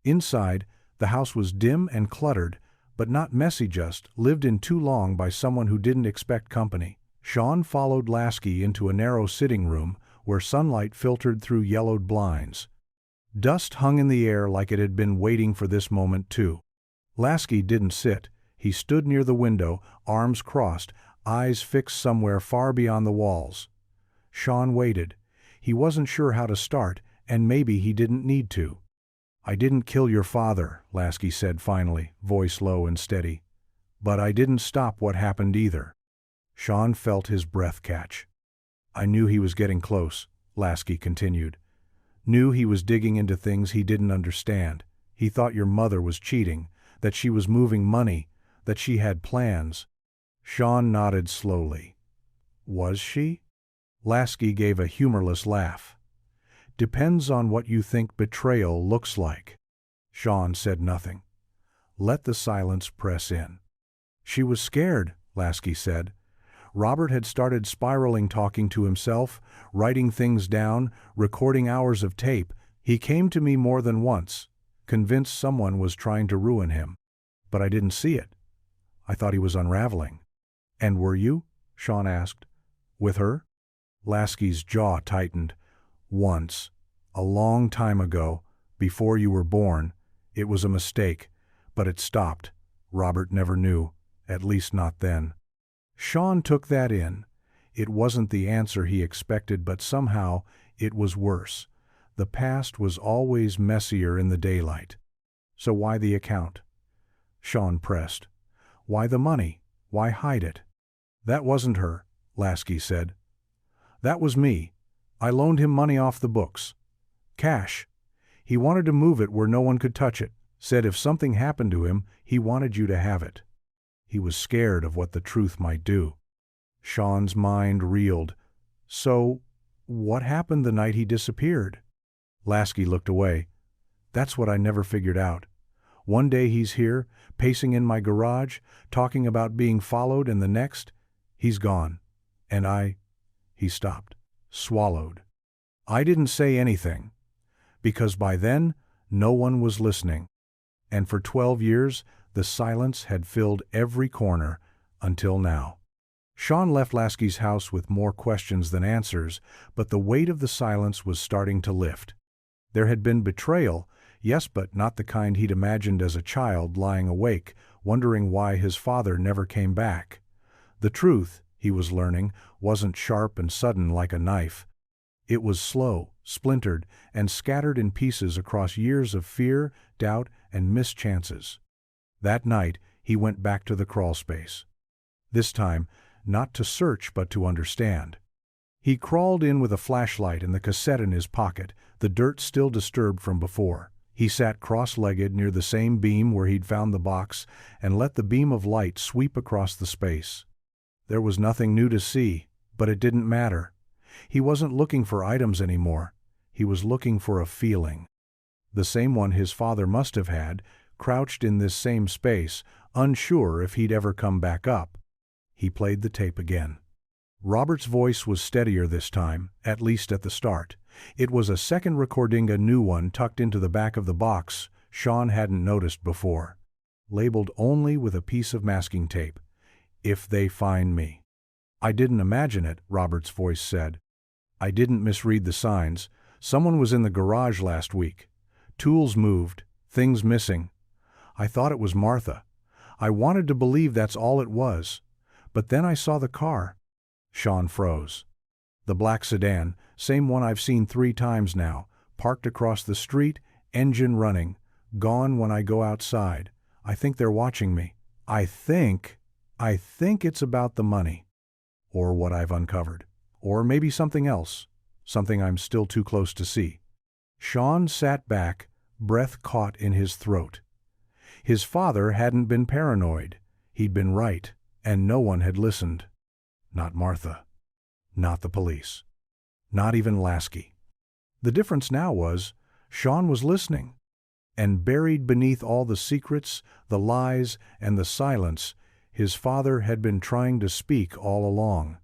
Inside, the house was dim and cluttered, but not messy, just lived in too long by someone who didn't expect company. Sean followed Lasky into a narrow sitting room where sunlight filtered through yellowed blinds. Dust hung in the air like it had been waiting for this moment too. Lasky didn't sit. He stood near the window, arms crossed, eyes fixed somewhere far beyond the walls. Sean waited. He wasn't sure how to start, and maybe he didn't need to. "I didn't kill your father," Lasky said finally, voice low and steady. "But I didn't stop what happened either." Sean felt his breath catch. "I knew he was getting close," Lasky continued. "Knew he was digging into things he didn't understand. He thought your mother was cheating, that she was moving money, that she had plans." Sean nodded slowly. "Was she?" Lasky gave a humorless laugh. "Depends on what you think betrayal looks like." Sean said nothing. Let the silence press in. "She was scared," Lasky said. Robert had started spiraling, talking to himself, writing things down, recording hours of tape. He came to me more than once, convinced someone was trying to ruin him. But I didn't see it. I thought he was unraveling. "And were you?" Sean asked. "With her?" Lasky's jaw tightened. "Once. A long time ago, before you were born. It was a mistake, but it stopped. Robert never knew, at least not then." Sean took that in. It wasn't the answer he expected, but somehow it was worse. The past was always messier in the daylight. "So why the account?" Sean pressed. "Why the money? Why hide it?" "That wasn't her," Lasky said. "That was me. I loaned him money off the books. Cash. He wanted to move it where no one could touch it. Said if something happened to him, he wanted you to have it. He was scared of what the truth might do." Sean's mind reeled. "So, what happened the night he disappeared?" Lasky looked away. "That's what I never figured out. One day he's here, pacing in my garage, talking about being followed, and the next, he's gone. And He stopped, swallowed. "I didn't say anything, because by then, no one was listening. And for 12 years, the silence had filled every corner, until now." Sean left Lasky's house with more questions than answers, but the weight of the silence was starting to lift. There had been betrayal, yes, but not the kind he'd imagined as a child lying awake, wondering why his father never came back. The truth, he was learning, wasn't sharp and sudden like a knife. It was slow, splintered, and scattered in pieces across years of fear, doubt, and missed chances. That night, he went back to the crawlspace. This time, not to search but to understand. He crawled in with a flashlight and the cassette in his pocket, the dirt still disturbed from before. He sat cross-legged near the same beam where he'd found the box and let the beam of light sweep across the space. There was nothing new to see, but it didn't matter. He wasn't looking for items anymore. He was looking for a feeling. The same one his father must have had, crouched in this same space, unsure if he'd ever come back up. He played the tape again. Robert's voice was steadier this time, at least at the start. It was a second recording, a new one tucked into the back of the box Sean hadn't noticed before. Labeled only with a piece of masking tape. "If they find me." "I didn't imagine it," Robert's voice said. "I didn't misread the signs. Someone was in the garage last week. Tools moved, things missing. I thought it was Martha. I wanted to believe that's all it was. But then I saw the car." Sean froze. The black sedan, same one I've seen 3 times now, parked across the street, engine running, gone when I go outside. I think they're watching me. I think it's about the money. Or what I've uncovered. Or maybe something else. Something I'm still too close to see. Sean sat back, breath caught in his throat. His father hadn't been paranoid. He'd been right, and no one had listened. Not Martha. Not the police. Not even Lasky. The difference now was, Sean was listening. And buried beneath all the secrets, the lies, and the silence, his father had been trying to speak all along.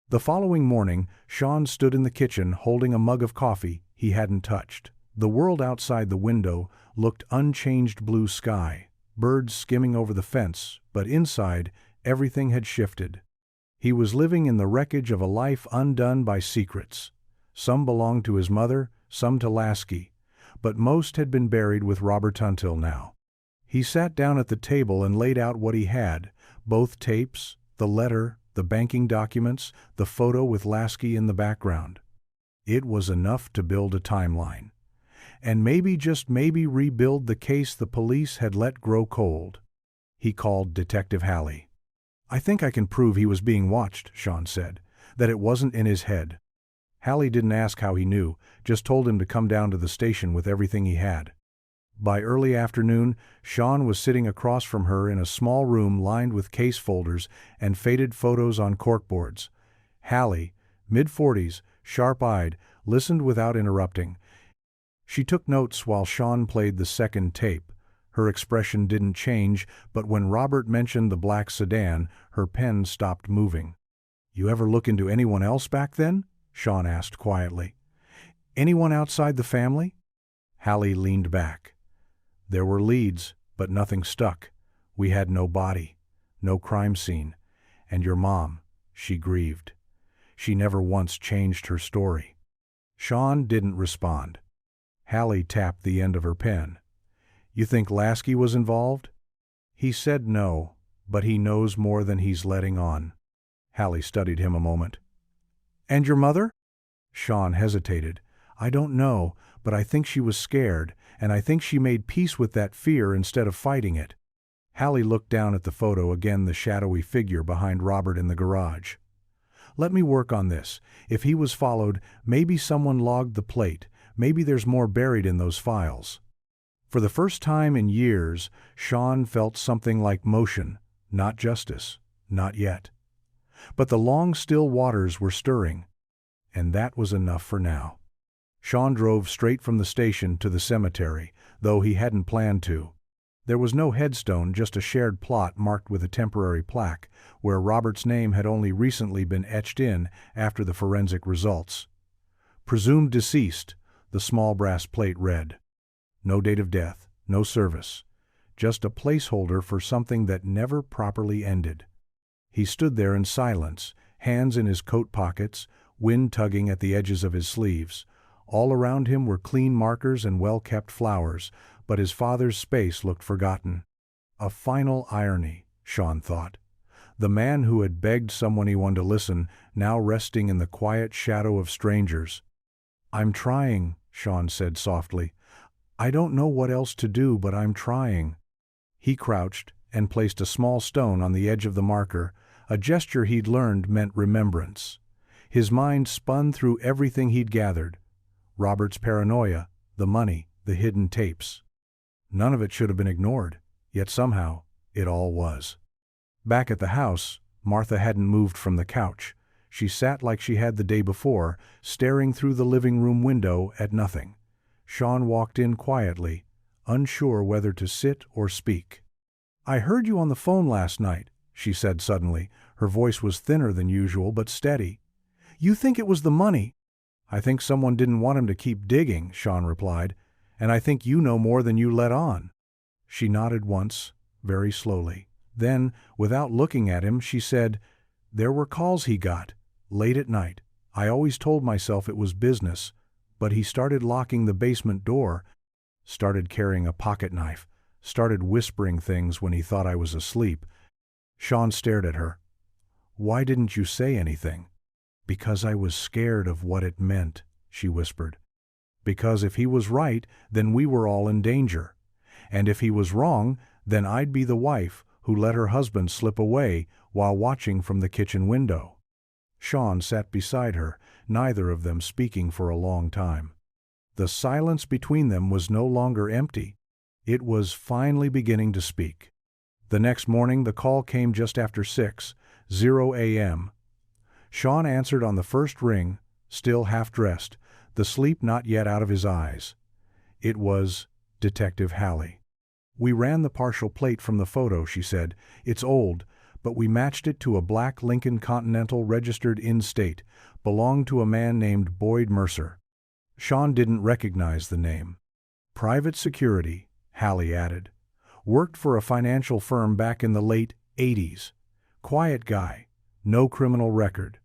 The following morning, Sean stood in the kitchen holding a mug of coffee he hadn't touched. The world outside the window looked unchanged blue sky, birds skimming over the fence, but inside, everything had shifted. He was living in the wreckage of a life undone by secrets. Some belonged to his mother, some to Lasky, but most had been buried with Robert until now. He sat down at the table and laid out what he had, both tapes, the letter, the banking documents, the photo with Lasky in the background. It was enough to build a timeline. And maybe, just maybe, rebuild the case the police had let grow cold. He called Detective Halley. "I think I can prove he was being watched," Sean said, "that it wasn't in his head." Halley didn't ask how he knew, just told him to come down to the station with everything he had. By early afternoon, Sean was sitting across from her in a small room lined with case folders and faded photos on corkboards. Halley, mid-40s, sharp-eyed, listened without interrupting. She took notes while Sean played the second tape. Her expression didn't change, but when Robert mentioned the black sedan, her pen stopped moving. "You ever look into anyone else back then?" Sean asked quietly. "Anyone outside the family?" Halley leaned back. "There were leads, but nothing stuck. We had no body, no crime scene. And your mom, she grieved. She never once changed her story." Sean didn't respond. Halley tapped the end of her pen. "You think Lasky was involved?" He said no, but he knows more than he's letting on. Halley studied him a moment. "And your mother?" Sean hesitated. "I don't know, but I think she was scared, and I think she made peace with that fear instead of fighting it." Halley looked down at the photo, again the shadowy figure behind Robert in the garage. "Let me work on this. If he was followed, maybe someone logged the plate. Maybe there's more buried in those files." For the first time in years, Sean felt something like motion, not justice, not yet. But the long, still waters were stirring, and that was enough for now. Sean drove straight from the station to the cemetery, though he hadn't planned to. There was no headstone, just a shared plot marked with a temporary plaque, where Robert's name had only recently been etched in after the forensic results. "Presumed deceased," the small brass plate read. No date of death, no service, just a placeholder for something that never properly ended. He stood there in silence, hands in his coat pockets, wind tugging at the edges of his sleeves. All around him were clean markers and well-kept flowers, but his father's space looked forgotten. A final irony, Sean thought. The man who had begged someone he wanted to listen, now resting in the quiet shadow of strangers. "I'm trying," Sean said softly. "I don't know what else to do, but I'm trying." He crouched and placed a small stone on the edge of the marker, a gesture he'd learned meant remembrance. His mind spun through everything he'd gathered. Robert's paranoia, the money, the hidden tapes. None of it should have been ignored, yet somehow, it all was. Back at the house, Martha hadn't moved from the couch. She sat like she had the day before, staring through the living room window at nothing. Sean walked in quietly, unsure whether to sit or speak. "I heard you on the phone last night," she said suddenly. Her voice was thinner than usual, but steady. "You think it was the money?" "I think someone didn't want him to keep digging," Sean replied, "and I think you know more than you let on." She nodded once, very slowly. Then, without looking at him, she said, "There were calls he got, late at night. I always told myself it was business, but he started locking the basement door, started carrying a pocket knife, started whispering things when he thought I was asleep." Sean stared at her. "Why didn't you say anything?" "Because I was scared of what it meant," she whispered. "Because if he was right, then we were all in danger. And if he was wrong, then I'd be the wife who let her husband slip away while watching from the kitchen window." Sean sat beside her, neither of them speaking for a long time. The silence between them was no longer empty. It was finally beginning to speak. The next morning the call came just after 6:00 a.m. Sean answered on the first ring, still half-dressed, the sleep not yet out of his eyes. It was Detective Hallie. "We ran the partial plate from the photo," she said. "It's old, but we matched it to a black Lincoln Continental registered in-state, belonged to a man named Boyd Mercer." Sean didn't recognize the name. "Private security," Hallie added. "Worked for a financial firm back in the late 80s. Quiet guy, no criminal record.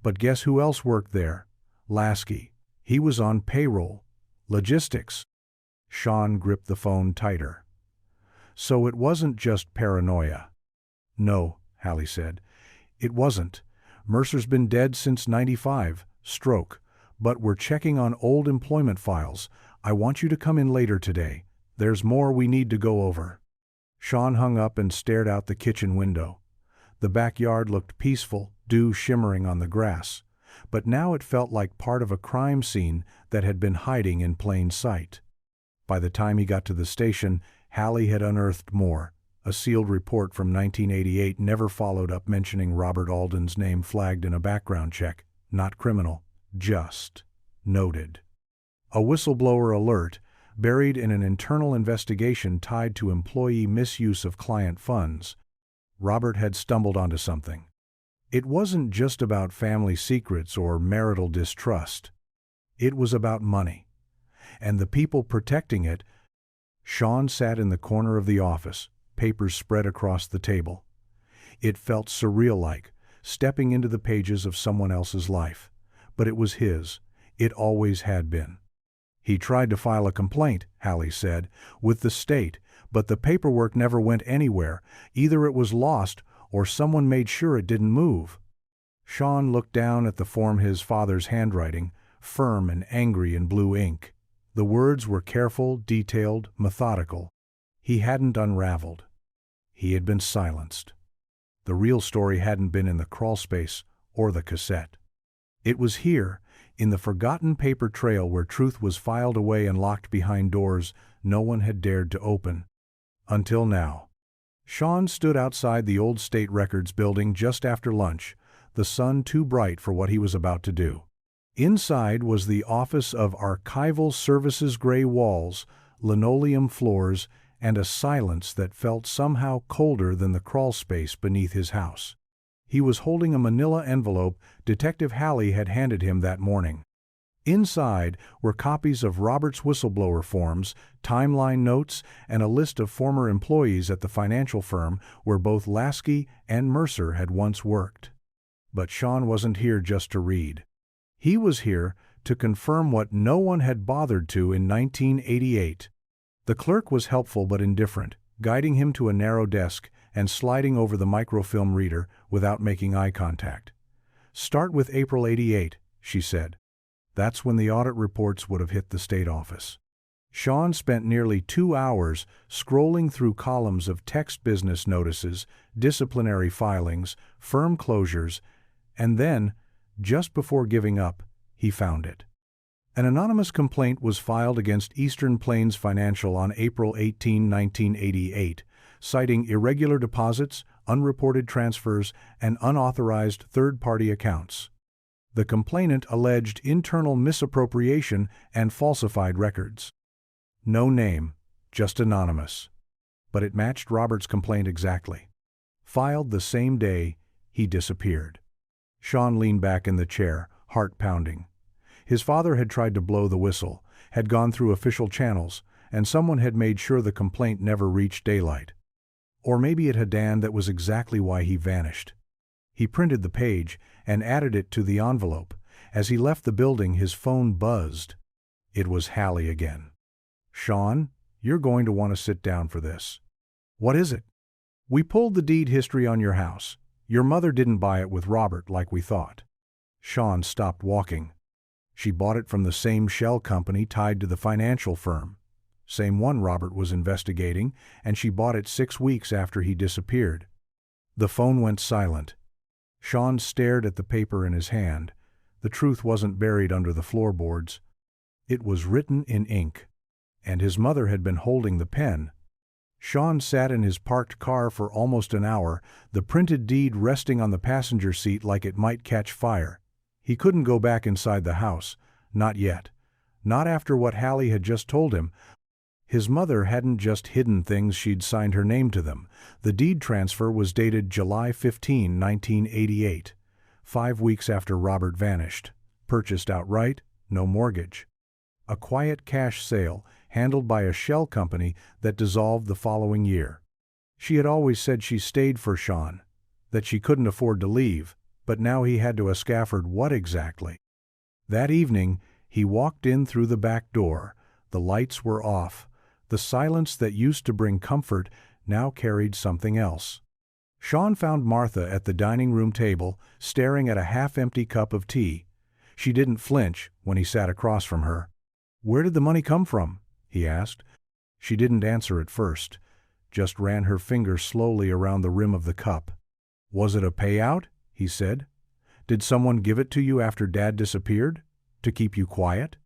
But guess who else worked there? Lasky. He was on payroll. Logistics." Sean gripped the phone tighter. "So it wasn't just paranoia." "No," Hallie said. "It wasn't. Mercer's been dead since '95, stroke. But we're checking on old employment files. I want you to come in later today. There's more we need to go over." Sean hung up and stared out the kitchen window. The backyard looked peaceful, dew shimmering on the grass. But now it felt like part of a crime scene that had been hiding in plain sight. By the time he got to the station, Hallie had unearthed more. A sealed report from 1988 never followed up mentioning Robert Alden's name flagged in a background check. Not criminal, just noted. A whistleblower alert, buried in an internal investigation tied to employee misuse of client funds. Robert had stumbled onto something. It wasn't just about family secrets or marital distrust. It was about money. And the people protecting it. Sean sat in the corner of the office, papers spread across the table. It felt surreal-like, stepping into the pages of someone else's life. But it was his. It always had been. "He tried to file a complaint," Hallie said, "with the state, but the paperwork never went anywhere. Either it was lost or someone made sure it didn't move." Sean looked down at the form his father's handwriting, firm and angry in blue ink. The words were careful, detailed, methodical. He hadn't unraveled. He had been silenced. The real story hadn't been in the crawlspace or the cassette. It was here, in the forgotten paper trail where truth was filed away and locked behind doors no one had dared to open. Until now. Sean stood outside the old State Records building just after lunch, the sun too bright for what he was about to do. Inside was the Office of Archival Services, gray walls, linoleum floors, and a silence that felt somehow colder than the crawlspace beneath his house. He was holding a manila envelope Detective Hallie had handed him that morning. Inside were copies of Robert's whistleblower forms, timeline notes, and a list of former employees at the financial firm where both Lasky and Mercer had once worked. But Sean wasn't here just to read. He was here to confirm what no one had bothered to in 1988. The clerk was helpful but indifferent, guiding him to a narrow desk and sliding over the microfilm reader without making eye contact. "Start with April '88, she said. That's when the audit reports would have hit the state office. Sean spent nearly 2 hours scrolling through columns of text business notices, disciplinary filings, firm closures, and then, just before giving up, he found it. An anonymous complaint was filed against Eastern Plains Financial on April 18, 1988, citing irregular deposits, unreported transfers, and unauthorized third-party accounts. The complainant alleged internal misappropriation and falsified records. No name, just anonymous. But it matched Robert's complaint exactly. Filed the same day, he disappeared. Sean leaned back in the chair, heart pounding. His father had tried to blow the whistle, had gone through official channels, and someone had made sure the complaint never reached daylight. Or maybe it had done. That was exactly why he vanished. He printed the page and added it to the envelope. As he left the building, his phone buzzed. It was Hallie again. "Sean, you're going to want to sit down for this." "What is it?" "We pulled the deed history on your house. Your mother didn't buy it with Robert like we thought." Sean stopped walking. "She bought it from the same shell company tied to the financial firm. Same one Robert was investigating, and she bought it 6 weeks after he disappeared." The phone went silent. Sean stared at the paper in his hand. The truth wasn't buried under the floorboards. It was written in ink. And his mother had been holding the pen. Sean sat in his parked car for almost an hour, the printed deed resting on the passenger seat like it might catch fire. He couldn't go back inside the house. Not yet. Not after what Hallie had just told him. His mother hadn't just hidden things, she'd signed her name to them. The deed transfer was dated July 15, 1988, 5 weeks after Robert vanished. Purchased outright, no mortgage. A quiet cash sale, handled by a shell company that dissolved the following year. She had always said she stayed for Sean, that she couldn't afford to leave, but now he had to escafford what exactly? That evening, he walked in through the back door. The lights were off. The silence that used to bring comfort now carried something else. Sean found Martha at the dining room table, staring at a half-empty cup of tea. She didn't flinch when he sat across from her. "Where did the money come from?" he asked. She didn't answer at first, just ran her finger slowly around the rim of the cup. "Was it a payout?" he said. "Did someone give it to you after Dad disappeared? To keep you quiet?"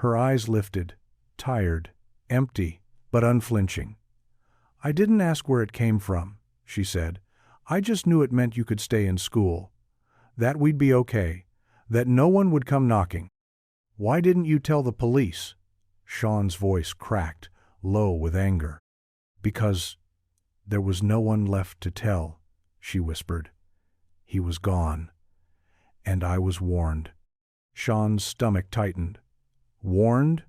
Her eyes lifted, tired, empty, but unflinching. "I didn't ask where it came from," she said. "I just knew it meant you could stay in school. That we'd be okay. That no one would come knocking." "Why didn't you tell the police?" Sean's voice cracked, low with anger. "Because there was no one left to tell," she whispered. "He was gone. And I was warned." Sean's stomach tightened. "Warned?"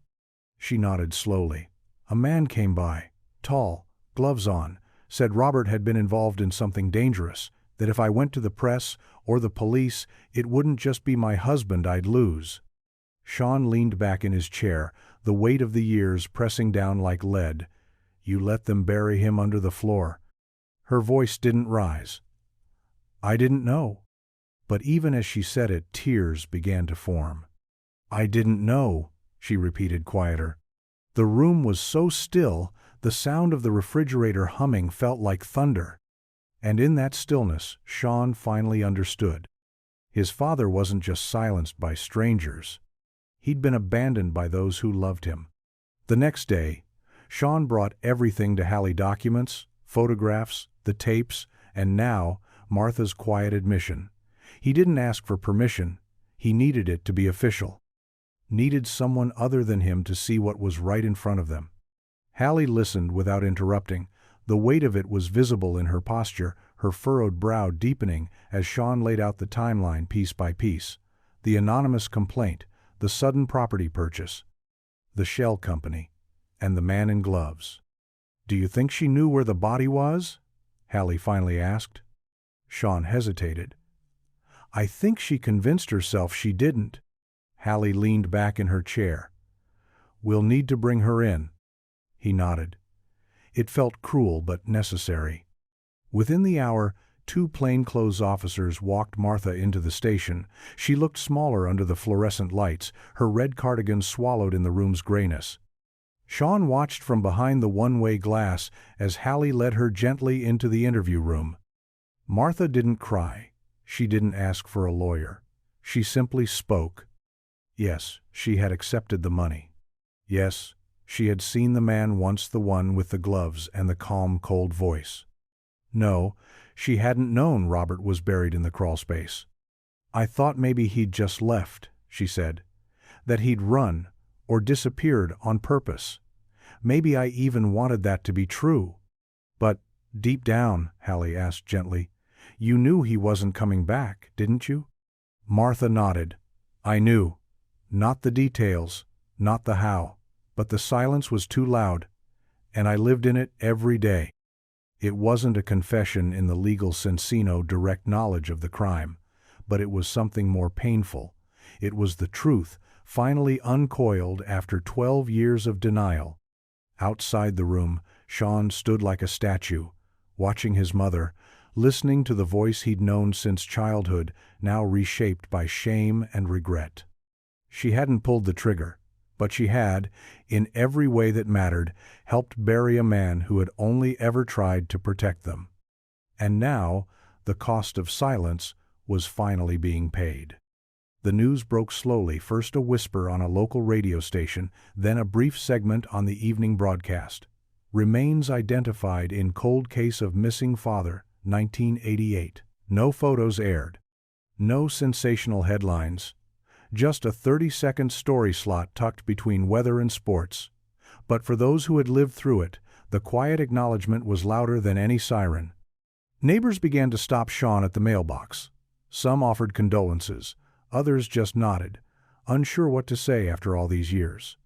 She nodded slowly. "A man came by, tall, gloves on, said Robert had been involved in something dangerous, that if I went to the press or the police, it wouldn't just be my husband I'd lose." Sean leaned back in his chair, the weight of the years pressing down like lead. "You let them bury him under the floor." Her voice didn't rise. "I didn't know." But even as she said it, tears began to form. "I didn't know," she repeated quieter. The room was so still, the sound of the refrigerator humming felt like thunder. And in that stillness, Sean finally understood. His father wasn't just silenced by strangers. He'd been abandoned by those who loved him. The next day, Sean brought everything to Hallie: documents, photographs, the tapes, and now, Martha's quiet admission. He didn't ask for permission. He needed it to be official. Needed someone other than him to see what was right in front of them. Hallie listened without interrupting. The weight of it was visible in her posture, her furrowed brow deepening as Sean laid out the timeline piece by piece. The anonymous complaint, the sudden property purchase, the shell company, and the man in gloves. "Do you think she knew where the body was?" Hallie finally asked. Sean hesitated. "I think she convinced herself she didn't." Hallie leaned back in her chair. "We'll need to bring her in." He nodded. It felt cruel but necessary. Within the hour, Two plainclothes officers walked Martha into the station. She looked smaller under the fluorescent lights, her red cardigan swallowed in the room's grayness. Sean watched from behind the one-way glass as Hallie led her gently into the interview room. Martha didn't cry. She didn't ask for a lawyer. She simply spoke. Yes, she had accepted the money. Yes, she had seen the man once, the one with the gloves and the calm, cold voice. No, she hadn't known Robert was buried in the crawlspace. I thought maybe he'd just left, she said. That he'd run, or disappeared on purpose. Maybe I even wanted that to be true. But, deep down, Hallie asked gently, you knew he wasn't coming back, didn't you? Martha nodded. I knew. Not the details, not the how, but the silence was too loud, and I lived in it every day. It wasn't a confession in the legal sensino, direct knowledge of the crime, but it was something more painful. It was the truth, finally uncoiled after 12 years of denial. Outside the room, Sean stood like a statue, watching his mother, listening to the voice he'd known since childhood, now reshaped by shame and regret. She hadn't pulled the trigger, but she had, in every way that mattered, helped bury a man who had only ever tried to protect them. And now, the cost of silence was finally being paid. The news broke slowly, first a whisper on a local radio station, then a brief segment on the evening broadcast. Remains identified in cold case of missing father, 1988. No photos aired. No sensational headlines. Just a 30-second story slot tucked between weather and sports. But for those who had lived through it, the quiet acknowledgement was louder than any siren. Neighbors began to stop Sean at the mailbox. Some offered condolences. Others just nodded, unsure what to say after all these years.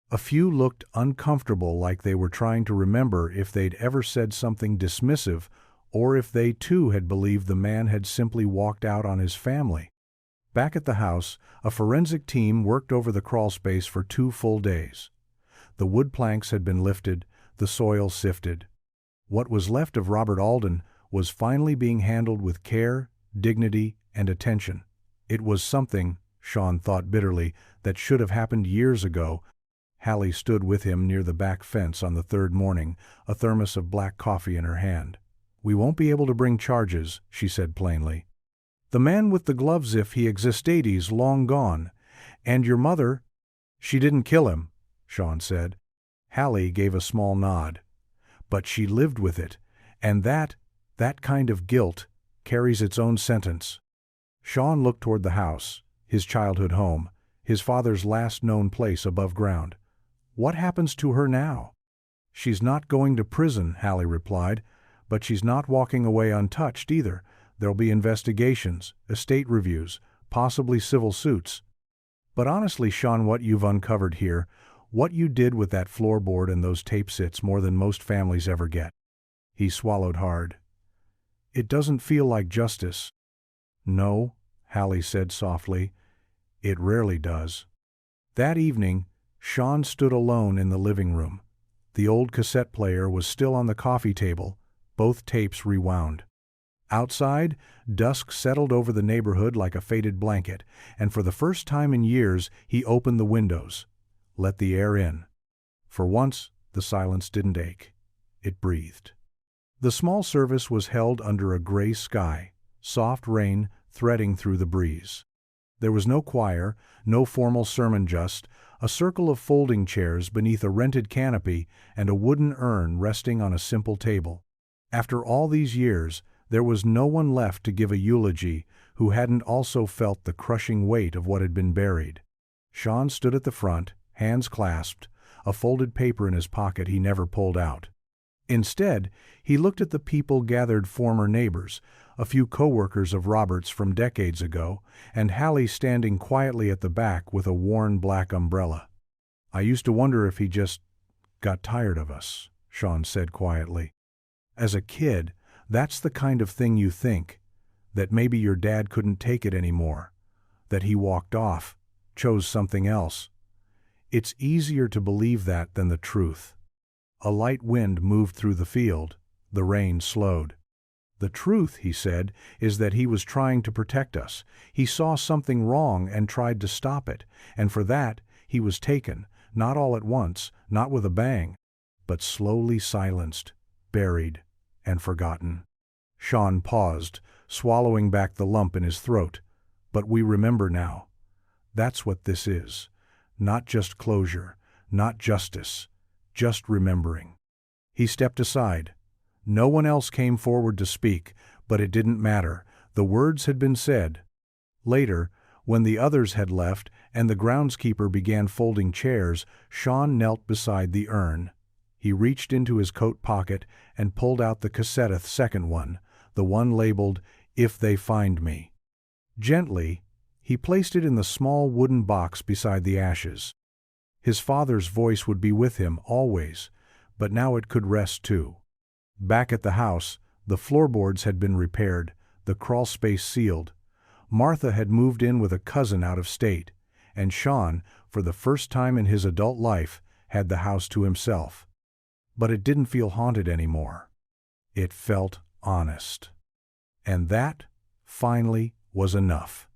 A few looked uncomfortable, like they were trying to remember if they'd ever said something dismissive or if they too had believed the man had simply walked out on his family. Back at the house, a forensic team worked over the crawlspace for 2 full days. The wood planks had been lifted, the soil sifted. What was left of Robert Alden was finally being handled with care, dignity, and attention. It was something, Sean thought bitterly, that should have happened years ago. Hallie stood with him near the back fence on the 3rd morning, a thermos of black coffee in her hand. We won't be able to bring charges, she said plainly. The man with the gloves, if he exists, long gone. And your mother, she didn't kill him, Sean said. Hallie gave a small nod. But she lived with it, and that kind of guilt, carries its own sentence. Sean looked toward the house, his childhood home, his father's last known place above ground. What happens to her now? She's not going to prison, Hallie replied, but she's not walking away untouched either. There'll be investigations, estate reviews, possibly civil suits. But honestly, Sean, what you've uncovered here, what you did with that floorboard and those tape sits, more than most families ever get. He swallowed hard. It doesn't feel like justice. No, Hallie said softly. It rarely does. That evening, Sean stood alone in the living room. The old cassette player was still on the coffee table, both tapes rewound. Outside, dusk settled over the neighborhood like a faded blanket, and for the first time in years, he opened the windows, let the air in. For once, the silence didn't ache. It breathed. The small service was held under a gray sky, soft rain threading through the breeze. There was no choir, no formal sermon, just a circle of folding chairs beneath a rented canopy and a wooden urn resting on a simple table. After all these years, there was no one left to give a eulogy who hadn't also felt the crushing weight of what had been buried. Sean stood at the front, hands clasped, a folded paper in his pocket he never pulled out. Instead, he looked at the people gathered, former neighbors, a few co-workers of Robert's from decades ago, and Hallie standing quietly at the back with a worn black umbrella. I used to wonder if he just got tired of us, Sean said quietly. As a kid, that's the kind of thing you think, that maybe your dad couldn't take it anymore, that he walked off, chose something else. It's easier to believe that than the truth. A light wind moved through the field. The rain slowed. The truth, he said, is that he was trying to protect us. He saw something wrong and tried to stop it, and for that, he was taken, not all at once, not with a bang, but slowly silenced, buried, and forgotten. Sean paused, swallowing back the lump in his throat. But we remember now. That's what this is. Not just closure, not justice, just remembering. He stepped aside. No one else came forward to speak, but it didn't matter. The words had been said. Later, when the others had left and the groundskeeper began folding chairs, Sean knelt beside the urn. He reached into his coat pocket and pulled out the cassette's second one, the one labeled, "If They Find Me." Gently, he placed it in the small wooden box beside the ashes. His father's voice would be with him always, but now it could rest too. Back at the house, the floorboards had been repaired, the crawl space sealed. Martha had moved in with a cousin out of state, and Sean, for the first time in his adult life, had the house to himself. But it didn't feel haunted anymore. It felt honest. And that, finally, was enough.